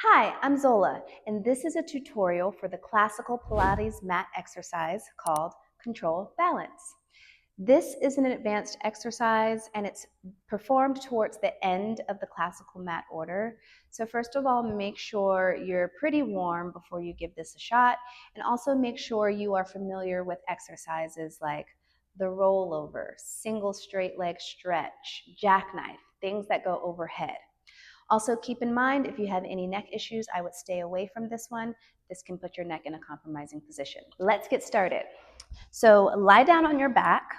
Hi, I'm Zola, and this is a tutorial for the classical Pilates mat exercise called Control Balance. This is an advanced exercise and it's performed towards the end of the classical mat order. So first of all, make sure you're pretty warm before you give this a shot, and also make sure you are familiar with exercises like the rollover, single straight leg stretch, jackknife, things that go overhead. Also, keep in mind, if you have any neck issues, I would stay away from this one. This can put your neck in a compromising position. Let's get started. So lie down on your back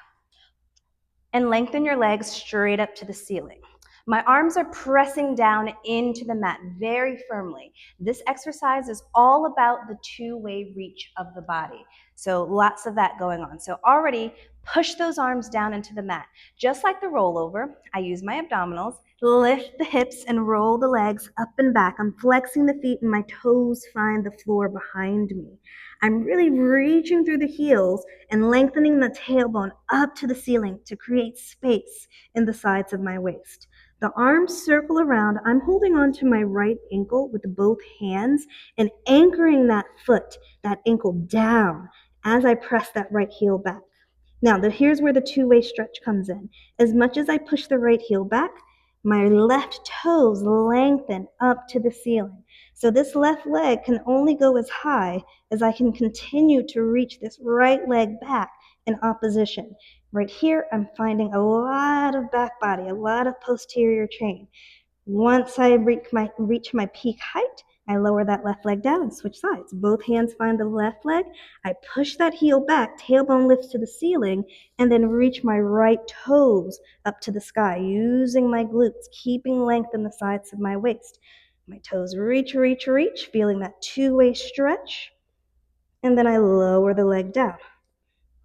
and lengthen your legs straight up to the ceiling. My arms are pressing down into the mat very firmly. This exercise is all about the two-way reach of the body. So lots of that going on. So already push those arms down into the mat. Just like the rollover, I use my abdominals, lift the hips and roll the legs up and back. I'm flexing the feet and my toes find the floor behind me. I'm really reaching through the heels and lengthening the tailbone up to the ceiling to create space in the sides of my waist. The arms circle around. I'm holding on to my right ankle with both hands and anchoring that foot, that ankle down as I press that right heel back. Now, here's where the two-way stretch comes in. As much as I push the right heel back, my left toes lengthen up to the ceiling. So this left leg can only go as high as I can continue to reach this right leg back in opposition. Right here, I'm finding a lot of back body, a lot of posterior chain. Once I reach my peak height, I lower that left leg down and switch sides. Both hands find the left leg. I push that heel back, tailbone lifts to the ceiling, and then reach my right toes up to the sky, using my glutes, keeping length in the sides of my waist. My toes reach, reach, reach, feeling that two-way stretch, and then I lower the leg down.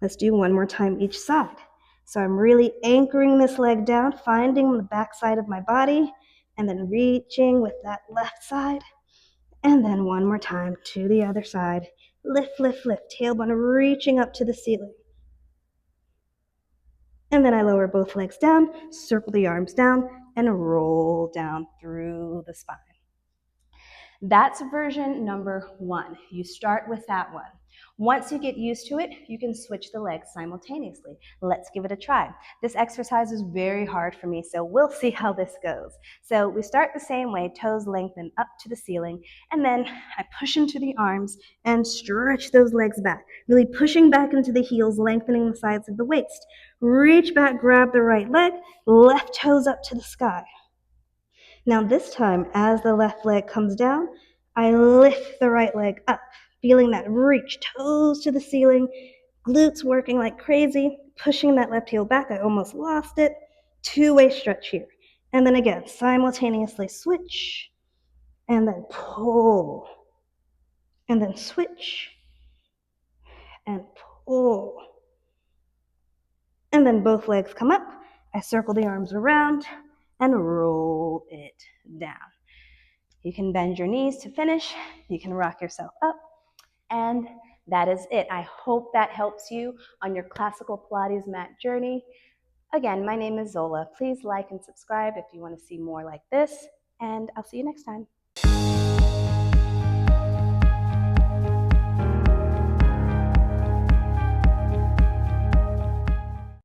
Let's do one more time each side. So I'm really anchoring this leg down, finding the back side of my body, and then reaching with that left side. And then one more time to the other side. Lift, lift, lift. Tailbone reaching up to the ceiling. And then I lower both legs down, circle the arms down, and roll down through the spine. That's version number 1. You start with that one. Once you get used to it, you can switch the legs simultaneously. Let's give it a try. This exercise is very hard for me, so we'll see how this goes. So we start the same way, toes lengthen up to the ceiling, and then I push into the arms and stretch those legs back, really pushing back into the heels, lengthening the sides of the waist. Reach back, grab the right leg, left toes up to the sky. Now this time, as the left leg comes down, I lift the right leg up, feeling that reach, toes to the ceiling, glutes working like crazy, pushing that left heel back. I almost lost it. Two-way stretch here. And then again, simultaneously switch, and then pull, and then switch, and pull. And then both legs come up. I circle the arms around and roll it down. You can bend your knees to finish. You can rock yourself up. And that is it. I hope that helps you on your classical Pilates mat journey. Again, my name is Zola. Please like and subscribe if you want to see more like this, and I'll see you next time.